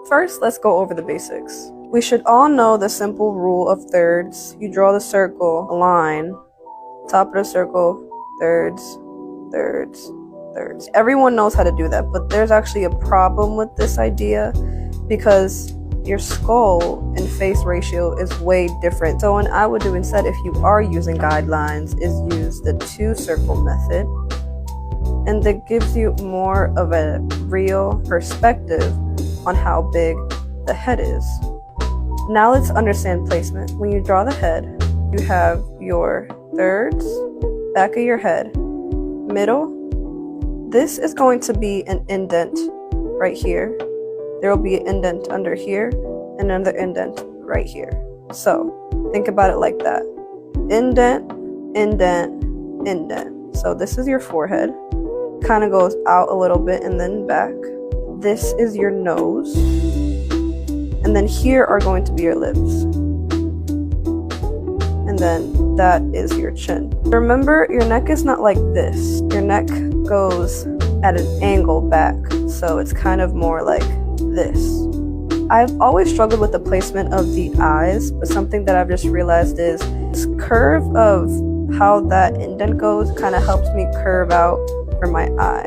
First, let's go over the basics. We should all know the simple rule of thirds. You draw the circle, a line, top of the circle, thirds, thirds, thirds. Everyone knows how to do that, but there's actually a problem with this idea because your skull and face ratio is way different. So what I would do instead, if you are using guidelines, is use the 2-circle method, and that gives you more of a real perspective on how big the head is. Now let's understand placement. When you draw the head, you have your thirds, back of your head, middle. This is going to be an indent right here. There will be an indent under here and another indent right here. So think about it like that. Indent, indent, indent. So this is your forehead. Kind of goes out a little bit and then back. This is your nose. And then here are going to be your lips. And then that is your chin. Remember, your neck is not like this. Your neck goes at an angle back. So it's kind of more like this. I've always struggled with the placement of the eyes, but something that I've just realized is this curve of how that indent goes kind of helps me curve out for my eye.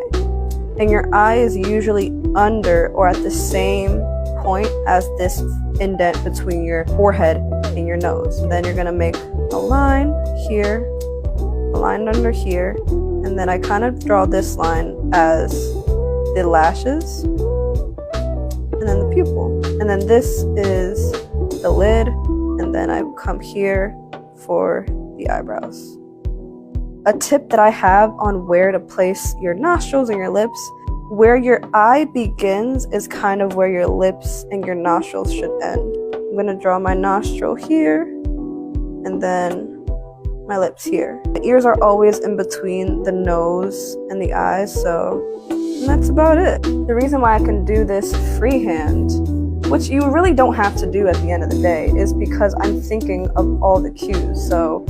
And your eye is usually under or at the same point as this indent between your forehead and your nose. And then you're gonna make a line here, a line under here, and then I kind of draw this line as the lashes, and then the pupil. And then this is the lid, and then I come here for the eyebrows. A tip that I have on where to place your nostrils and your lips, where your eye begins is kind of where your lips and your nostrils should end. I'm gonna draw my nostril here, and then my lips here. The ears are always in between the nose and the eyes, and that's about it. The reason why I can do this freehand, which you really don't have to do at the end of the day, is because I'm thinking of all the cues. So,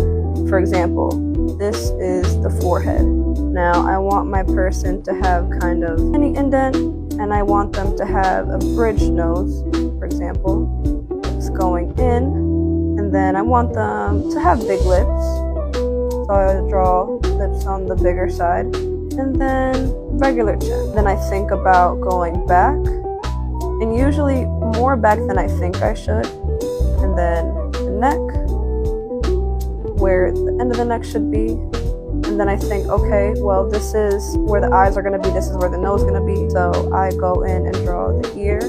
for example, this is the forehead. Now I want my person to have kind of any indent, and I want them to have a bridge nose, for example. It's going in, and then I want them to have big lips. So I draw lips on the bigger side, and then regular chin. Then I think about going back, and usually more back than I think I should. And then the neck, where the end of the neck should be. And then I think, okay, well, this is where the eyes are gonna be, this is where the nose is gonna be. So I go in and draw the ear.